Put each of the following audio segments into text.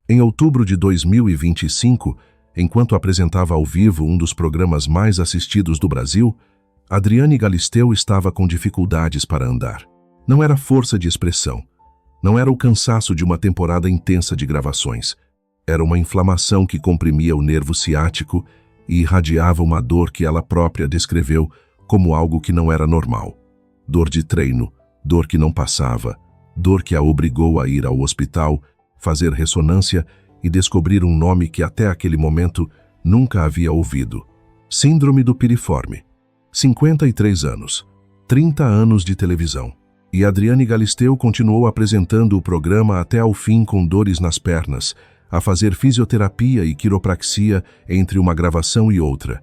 Em outubro de 2025, enquanto apresentava ao vivo um dos programas mais assistidos do Brasil, Adriane Galisteu estava com dificuldades para andar. Não era força de expressão. Não era o cansaço de uma temporada intensa de gravações. Era uma inflamação que comprimia o nervo ciático e irradiava uma dor que ela própria descreveu como algo que não era normal. Dor de treino, dor que não passava, dor que a obrigou a ir ao hospital, fazer ressonância e descobrir um nome que até aquele momento nunca havia ouvido. Síndrome do piriforme. 53 anos, 30 anos de televisão. E Adriane Galisteu continuou apresentando o programa até ao fim com dores nas pernas, a fazer fisioterapia e quiropraxia entre uma gravação e outra.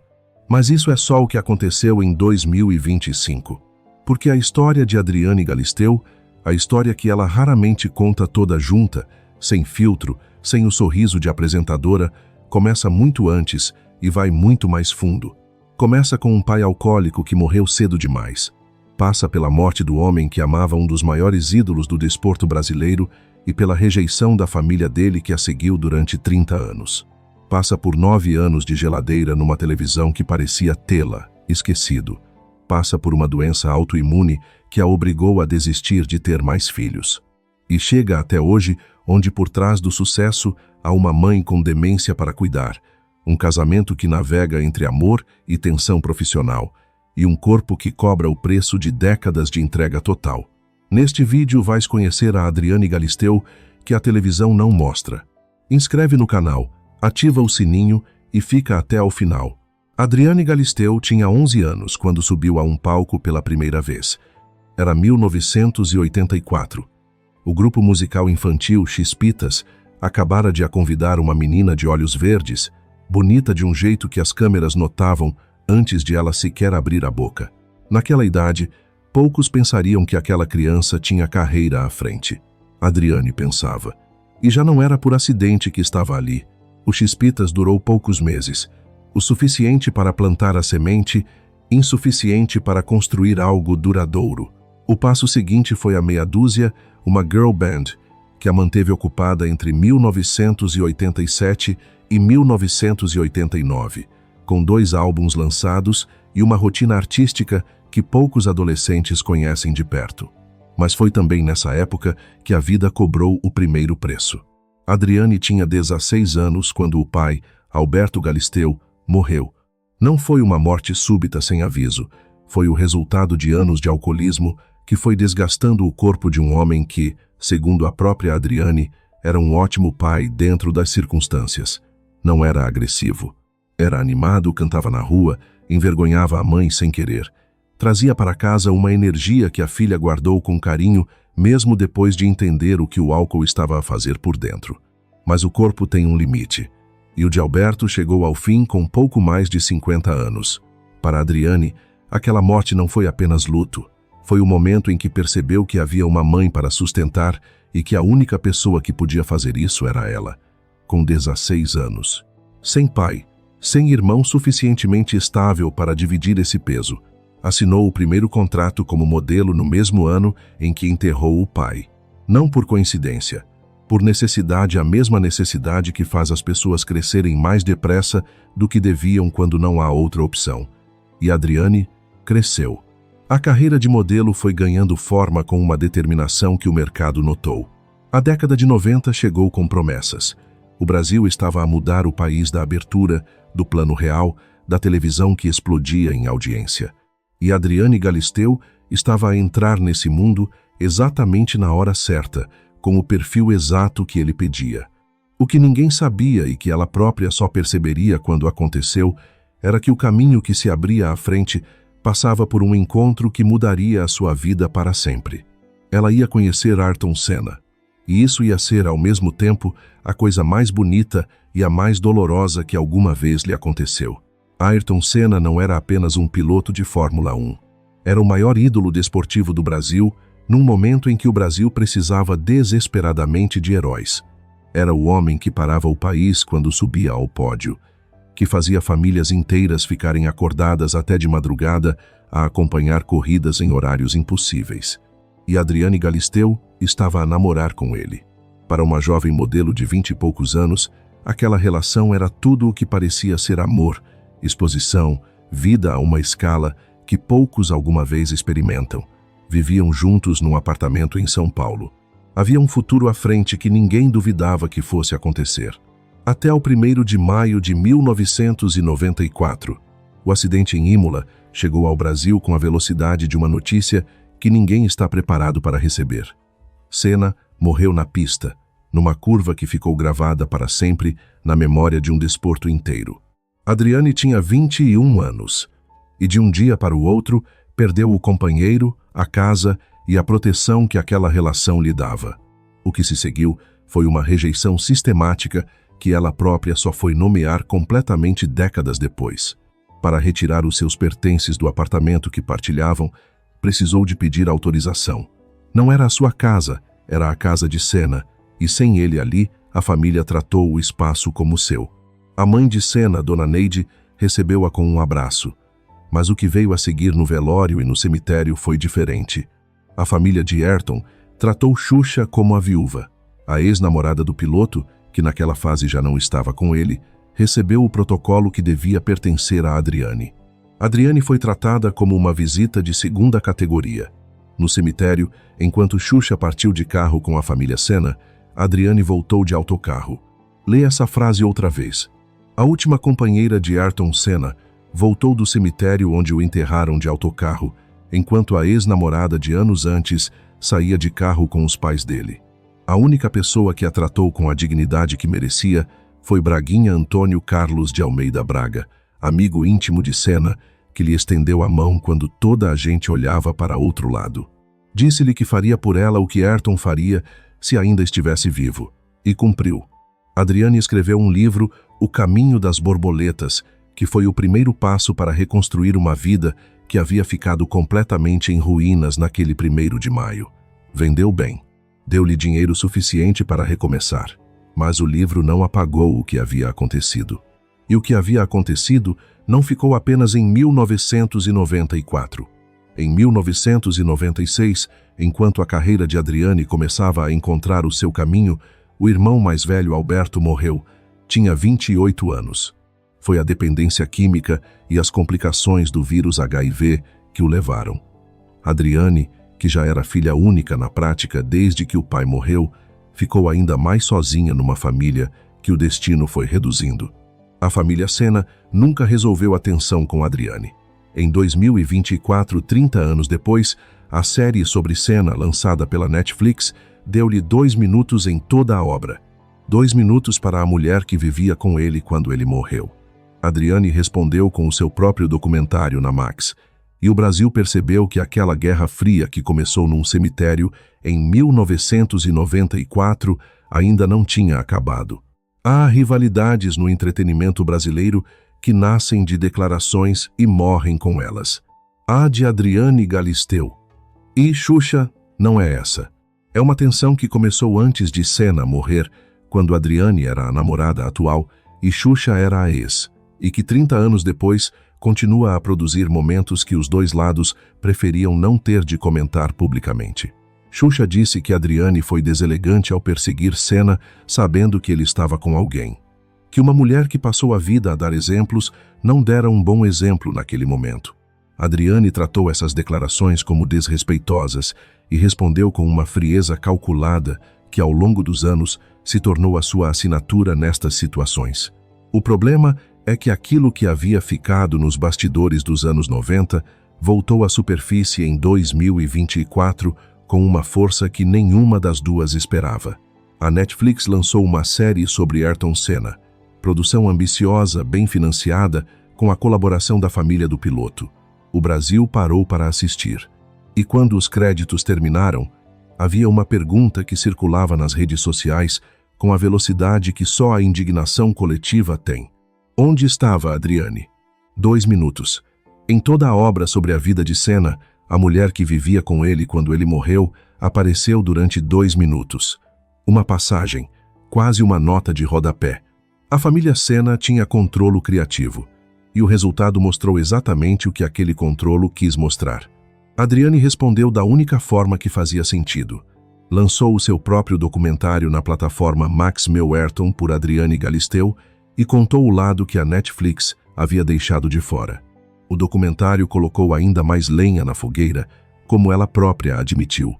Mas isso é só o que aconteceu em 2025. Porque a história de Adriane Galisteu, a história que ela raramente conta toda junta, sem filtro, sem o sorriso de apresentadora, começa muito antes e vai muito mais fundo. Começa com um pai alcoólico que morreu cedo demais. Passa pela morte do homem que amava um dos maiores ídolos do desporto brasileiro e pela rejeição da família dele que a seguiu durante 30 anos. Passa por 9 anos de geladeira numa televisão que parecia tê-la, esquecido. Passa por uma doença autoimune que a obrigou a desistir de ter mais filhos. E chega até hoje, onde por trás do sucesso há uma mãe com demência para cuidar, um casamento que navega entre amor e tensão profissional, e um corpo que cobra o preço de décadas de entrega total. Neste vídeo vais conhecer a Adriane Galisteu, que a televisão não mostra. Inscreve no canal, ativa o sininho e fica até ao final. Adriane Galisteu tinha 11 anos quando subiu a um palco pela primeira vez. Era 1984. O grupo musical infantil Chispitas acabara de a convidar uma menina de olhos verdes, bonita de um jeito que as câmeras notavam antes de ela sequer abrir a boca. Naquela idade, poucos pensariam que aquela criança tinha carreira à frente. Adriane pensava. E já não era por acidente que estava ali. O Chispitas durou poucos meses. O suficiente para plantar a semente, insuficiente para construir algo duradouro. O passo seguinte foi a meia dúzia, uma girl band, que a manteve ocupada entre 1987 e 1989, com 2 álbuns lançados e uma rotina artística que poucos adolescentes conhecem de perto. Mas foi também nessa época que a vida cobrou o primeiro preço. Adriane tinha 16 anos quando o pai, Alberto Galisteu, morreu. Não foi uma morte súbita sem aviso, foi o resultado de anos de alcoolismo que foi desgastando o corpo de um homem que, segundo a própria Adriane, era um ótimo pai dentro das circunstâncias. Não era agressivo. Era animado, cantava na rua, envergonhava a mãe sem querer. Trazia para casa uma energia que a filha guardou com carinho, mesmo depois de entender o que o álcool estava a fazer por dentro. Mas o corpo tem um limite. E o de Alberto chegou ao fim com pouco mais de 50 anos. Para Adriane, aquela morte não foi apenas luto. Foi o momento em que percebeu que havia uma mãe para sustentar e que a única pessoa que podia fazer isso era ela. Com 16 anos. Sem pai, sem irmão suficientemente estável para dividir esse peso. Assinou o primeiro contrato como modelo no mesmo ano em que enterrou o pai. Não por coincidência. Por necessidade, a mesma necessidade que faz as pessoas crescerem mais depressa do que deviam quando não há outra opção. E Adriane cresceu. A carreira de modelo foi ganhando forma com uma determinação que o mercado notou. A década de 90 chegou com promessas. O Brasil estava a mudar o país da abertura, do plano real, da televisão que explodia em audiência. E Adriane Galisteu estava a entrar nesse mundo exatamente na hora certa, com o perfil exato que ele pedia. O que ninguém sabia e que ela própria só perceberia quando aconteceu era que o caminho que se abria à frente passava por um encontro que mudaria a sua vida para sempre. Ela ia conhecer Ayrton Senna, e isso ia ser ao mesmo tempo a coisa mais bonita e a mais dolorosa que alguma vez lhe aconteceu. Ayrton Senna não era apenas um piloto de Fórmula 1. Era o maior ídolo desportivo do Brasil, num momento em que o Brasil precisava desesperadamente de heróis. Era o homem que parava o país quando subia ao pódio, que fazia famílias inteiras ficarem acordadas até de madrugada a acompanhar corridas em horários impossíveis. E Adriane Galisteu estava a namorar com ele. Para uma jovem modelo de 20 e poucos anos, aquela relação era tudo o que parecia ser amor, exposição, vida a uma escala que poucos alguma vez experimentam. Viviam juntos num apartamento em São Paulo. Havia um futuro à frente que ninguém duvidava que fosse acontecer. Até o 1º de maio de 1994, o acidente em Imola chegou ao Brasil com a velocidade de uma notícia que ninguém está preparado para receber. Senna morreu na pista, numa curva que ficou gravada para sempre na memória de um desporto inteiro. Adriane tinha 21 anos e de um dia para o outro perdeu o companheiro, a casa e a proteção que aquela relação lhe dava. O que se seguiu foi uma rejeição sistemática que ela própria só foi nomear completamente décadas depois. Para retirar os seus pertences do apartamento que partilhavam, precisou de pedir autorização. Não era a sua casa, era a casa de Senna, e sem ele ali, a família tratou o espaço como seu. A mãe de Senna, Dona Neide, recebeu-a com um abraço. Mas o que veio a seguir no velório e no cemitério foi diferente. A família de Ayrton tratou Xuxa como a viúva. A ex-namorada do piloto, que naquela fase já não estava com ele, recebeu o protocolo que devia pertencer a Adriane. Adriane foi tratada como uma visita de segunda categoria. No cemitério, enquanto Xuxa partiu de carro com a família Senna, Adriane voltou de autocarro. Lê essa frase outra vez. A última companheira de Ayrton Senna voltou do cemitério onde o enterraram de autocarro, enquanto a ex-namorada de anos antes saía de carro com os pais dele. A única pessoa que a tratou com a dignidade que merecia foi Braguinha Antônio Carlos de Almeida Braga, amigo íntimo de Senna, que lhe estendeu a mão quando toda a gente olhava para outro lado. Disse-lhe que faria por ela o que Ayrton faria se ainda estivesse vivo, e cumpriu. Adriane escreveu um livro, O Caminho das Borboletas, que foi o primeiro passo para reconstruir uma vida que havia ficado completamente em ruínas naquele 1º de maio. Vendeu bem. Deu-lhe dinheiro suficiente para recomeçar. Mas o livro não apagou o que havia acontecido. E o que havia acontecido não ficou apenas em 1994. Em 1996, enquanto a carreira de Adriane começava a encontrar o seu caminho, o irmão mais velho, Alberto, morreu. Tinha 28 anos. Foi a dependência química e as complicações do vírus HIV que o levaram. Adriane, que já era filha única na prática desde que o pai morreu, ficou ainda mais sozinha numa família que o destino foi reduzindo. A família Senna nunca resolveu a tensão com Adriane. Em 2024, 30 anos depois, a série sobre Senna, lançada pela Netflix, deu-lhe 2 minutos em toda a obra. 2 minutos para a mulher que vivia com ele quando ele morreu. Adriane respondeu com o seu próprio documentário na Max, e o Brasil percebeu que aquela Guerra Fria que começou num cemitério em 1994 ainda não tinha acabado. Há rivalidades no entretenimento brasileiro que nascem de declarações e morrem com elas. A de Adriane Galisteu. E Xuxa não é essa. É uma tensão que começou antes de Senna morrer, quando Adriane era a namorada atual e Xuxa era a ex, e que 30 anos depois continua a produzir momentos que os dois lados preferiam não ter de comentar publicamente. Xuxa disse que Adriane foi deselegante ao perseguir Senna sabendo que ele estava com alguém. Que uma mulher que passou a vida a dar exemplos não dera um bom exemplo naquele momento. Adriane tratou essas declarações como desrespeitosas e respondeu com uma frieza calculada que ao longo dos anos se tornou a sua assinatura nestas situações. O problema é que aquilo que havia ficado nos bastidores dos anos 90 voltou à superfície em 2024 com uma força que nenhuma das duas esperava. A Netflix lançou uma série sobre Ayrton Senna, produção ambiciosa, bem financiada, com a colaboração da família do piloto. O Brasil parou para assistir. E quando os créditos terminaram, havia uma pergunta que circulava nas redes sociais com a velocidade que só a indignação coletiva tem. Onde estava Adriane? 2 minutos. Em toda a obra sobre a vida de Senna, a mulher que vivia com ele quando ele morreu apareceu durante 2 minutos. Uma passagem, quase uma nota de rodapé. A família Senna tinha controlo criativo, e o resultado mostrou exatamente o que aquele controlo quis mostrar. Adriane respondeu da única forma que fazia sentido. Lançou o seu próprio documentário na plataforma Max Meuerton por Adriane Galisteu e contou o lado que a Netflix havia deixado de fora. O documentário colocou ainda mais lenha na fogueira, como ela própria admitiu.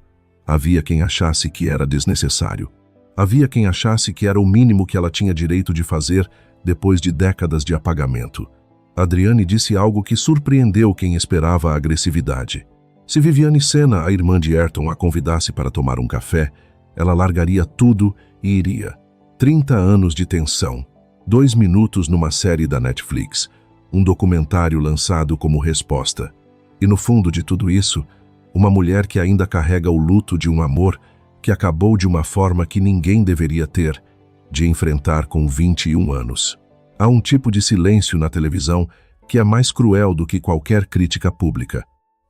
Havia quem achasse que era desnecessário. Havia quem achasse que era o mínimo que ela tinha direito de fazer depois de décadas de apagamento. Adriane disse algo que surpreendeu quem esperava a agressividade. Se Viviane Senna, a irmã de Ayrton, a convidasse para tomar um café, ela largaria tudo e iria. 30 anos de tensão, 2 minutos numa série da Netflix, um documentário lançado como resposta. E no fundo de tudo isso, uma mulher que ainda carrega o luto de um amor que acabou de uma forma que ninguém deveria ter, de enfrentar com 21 anos. Há um tipo de silêncio na televisão que é mais cruel do que qualquer crítica pública.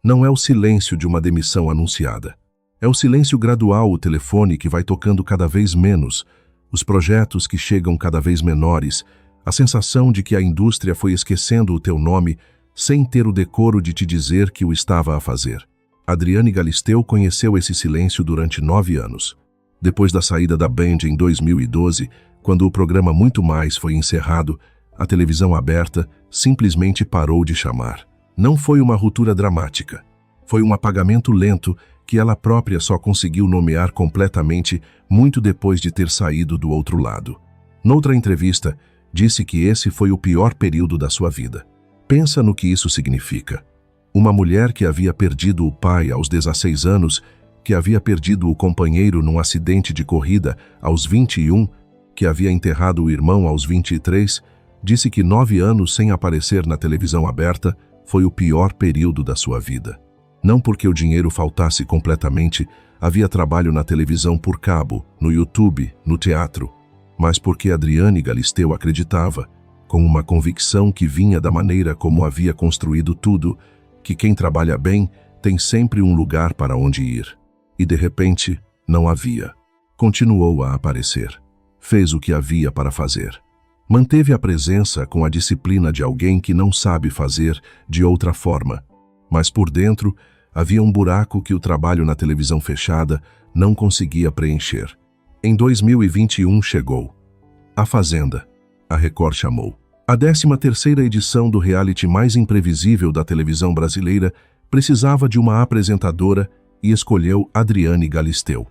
Não é o silêncio de uma demissão anunciada. É o silêncio gradual, o telefone que vai tocando cada vez menos, os projetos que chegam cada vez menores, a sensação de que a indústria foi esquecendo o teu nome sem ter o decoro de te dizer que o estava a fazer. Adriane Galisteu conheceu esse silêncio durante 9 anos. Depois da saída da Band em 2012, quando o programa Muito Mais foi encerrado, a televisão aberta simplesmente parou de chamar. Não foi uma ruptura dramática. Foi um apagamento lento que ela própria só conseguiu nomear completamente muito depois de ter saído do outro lado. Noutra entrevista, disse que esse foi o pior período da sua vida. Pensa no que isso significa. Uma mulher que havia perdido o pai aos 16 anos, que havia perdido o companheiro num acidente de corrida aos 21, que havia enterrado o irmão aos 23, disse que 9 anos sem aparecer na televisão aberta foi o pior período da sua vida. Não porque o dinheiro faltasse completamente, havia trabalho na televisão por cabo, no YouTube, no teatro, mas porque Adriane Galisteu acreditava, com uma convicção que vinha da maneira como havia construído tudo, que quem trabalha bem tem sempre um lugar para onde ir. E de repente, não havia. Continuou a aparecer. Fez o que havia para fazer. Manteve a presença com a disciplina de alguém que não sabe fazer de outra forma. Mas por dentro, havia um buraco que o trabalho na televisão fechada não conseguia preencher. Em 2021 chegou. A Fazenda. A Record chamou. A 13ª edição do reality mais imprevisível da televisão brasileira precisava de uma apresentadora e escolheu Adriane Galisteu.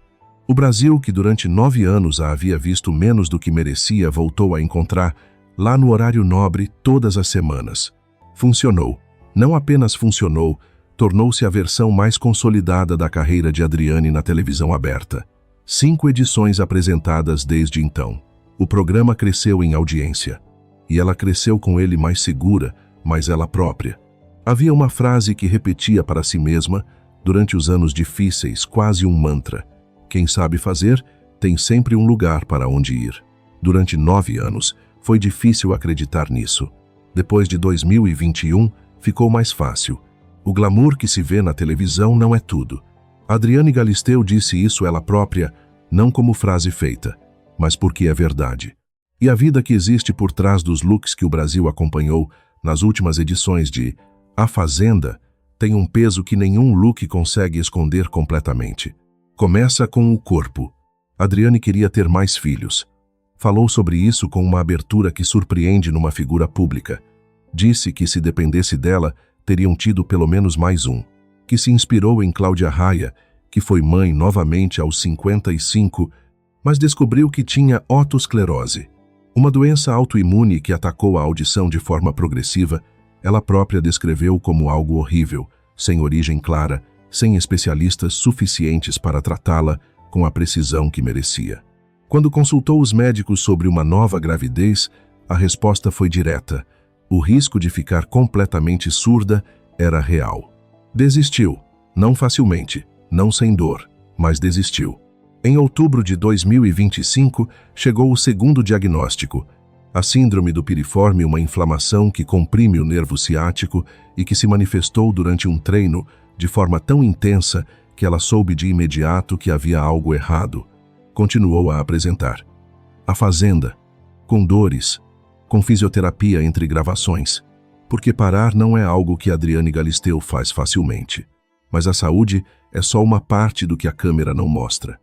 O Brasil, que durante 9 anos a havia visto menos do que merecia, voltou a encontrar, lá no horário nobre, todas as semanas. Funcionou. Não apenas funcionou, tornou-se a versão mais consolidada da carreira de Adriane na televisão aberta. 5 edições apresentadas desde então. O programa cresceu em audiência. E ela cresceu com ele mais segura, mais ela própria. Havia uma frase que repetia para si mesma, durante os anos difíceis, quase um mantra. Quem sabe fazer, tem sempre um lugar para onde ir. Durante 9 anos, foi difícil acreditar nisso. Depois de 2021, ficou mais fácil. O glamour que se vê na televisão não é tudo. Adriane Galisteu disse isso ela própria, não como frase feita, mas porque é verdade. E a vida que existe por trás dos looks que o Brasil acompanhou nas últimas edições de A Fazenda tem um peso que nenhum look consegue esconder completamente. Começa com o corpo. Adriane queria ter mais filhos. Falou sobre isso com uma abertura que surpreende numa figura pública. Disse que se dependesse dela, teriam tido pelo menos mais um. Que se inspirou em Cláudia Raia, que foi mãe novamente aos 55, mas descobriu que tinha otosclerose. Uma doença autoimune que atacou a audição de forma progressiva, ela própria descreveu como algo horrível, sem origem clara, sem especialistas suficientes para tratá-la com a precisão que merecia. Quando consultou os médicos sobre uma nova gravidez, a resposta foi direta. O risco de ficar completamente surda era real. Desistiu, não facilmente, não sem dor, mas desistiu. Em outubro de 2025, chegou o segundo diagnóstico, a síndrome do piriforme, uma inflamação que comprime o nervo ciático e que se manifestou durante um treino de forma tão intensa que ela soube de imediato que havia algo errado. Continuou a apresentar. A Fazenda, com dores, com fisioterapia entre gravações, porque parar não é algo que Adriane Galisteu faz facilmente. Mas a saúde é só uma parte do que a câmera não mostra.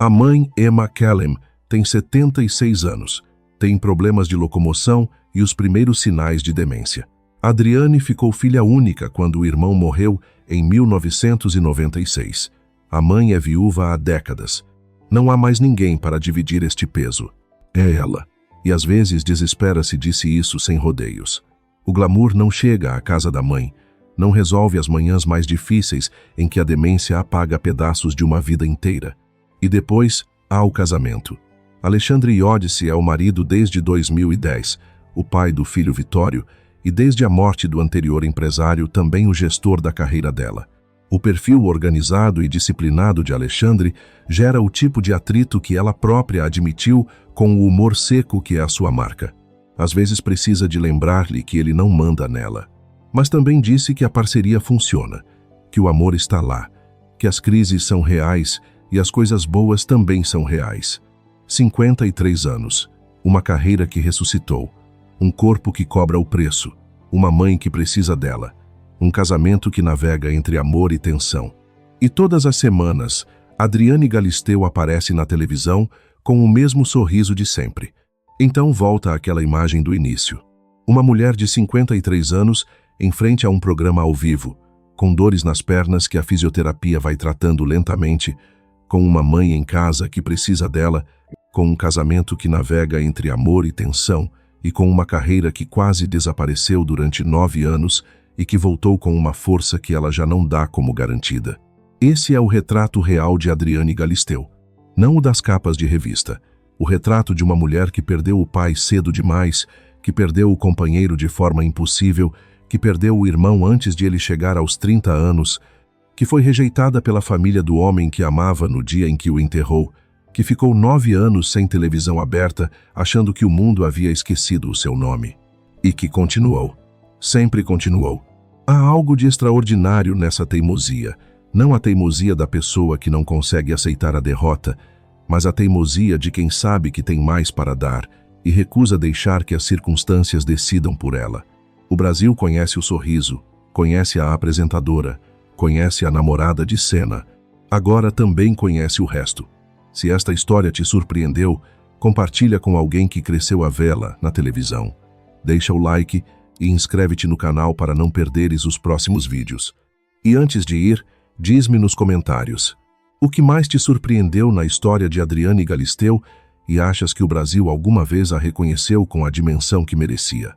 A mãe, Emma Callum, tem 76 anos, tem problemas de locomoção e os primeiros sinais de demência. Adriane ficou filha única quando o irmão morreu em 1996. A mãe é viúva há décadas. Não há mais ninguém para dividir este peso. É ela. E às vezes desespera-se, disse isso sem rodeios. O glamour não chega à casa da mãe, não resolve as manhãs mais difíceis em que a demência apaga pedaços de uma vida inteira. E depois há o casamento. Alexandre Iodice é o marido desde 2010, o pai do filho Vitório, e desde a morte do anterior empresário também o gestor da carreira dela. O perfil organizado e disciplinado de Alexandre gera o tipo de atrito que ela própria admitiu com o humor seco que é a sua marca. Às vezes precisa de lembrar-lhe que ele não manda nela. Mas também disse que a parceria funciona, que o amor está lá, que as crises são reais e as coisas boas também são reais. 53 anos, uma carreira que ressuscitou, um corpo que cobra o preço, uma mãe que precisa dela, um casamento que navega entre amor e tensão. E todas as semanas, Adriane Galisteu aparece na televisão com o mesmo sorriso de sempre. Então volta àquela imagem do início. Uma mulher de 53 anos em frente a um programa ao vivo, com dores nas pernas que a fisioterapia vai tratando lentamente, com uma mãe em casa que precisa dela, com um casamento que navega entre amor e tensão, e com uma carreira que quase desapareceu durante 9 anos e que voltou com uma força que ela já não dá como garantida. Esse é o retrato real de Adriane Galisteu, não o das capas de revista. O retrato de uma mulher que perdeu o pai cedo demais, que perdeu o companheiro de forma impossível, que perdeu o irmão antes de ele chegar aos 30 anos, que foi rejeitada pela família do homem que amava no dia em que o enterrou, que ficou 9 anos sem televisão aberta, achando que o mundo havia esquecido o seu nome. E que continuou. Sempre continuou. Há algo de extraordinário nessa teimosia. Não a teimosia da pessoa que não consegue aceitar a derrota, mas a teimosia de quem sabe que tem mais para dar e recusa deixar que as circunstâncias decidam por ela. O Brasil conhece o sorriso, conhece a apresentadora, conhece a namorada de cena. Agora também conhece o resto. Se esta história te surpreendeu, compartilha com alguém que cresceu a vê-la na televisão. Deixa o like e inscreve-te no canal para não perderes os próximos vídeos. E antes de ir, diz-me nos comentários, o que mais te surpreendeu na história de Adriane Galisteu e achas que o Brasil alguma vez a reconheceu com a dimensão que merecia?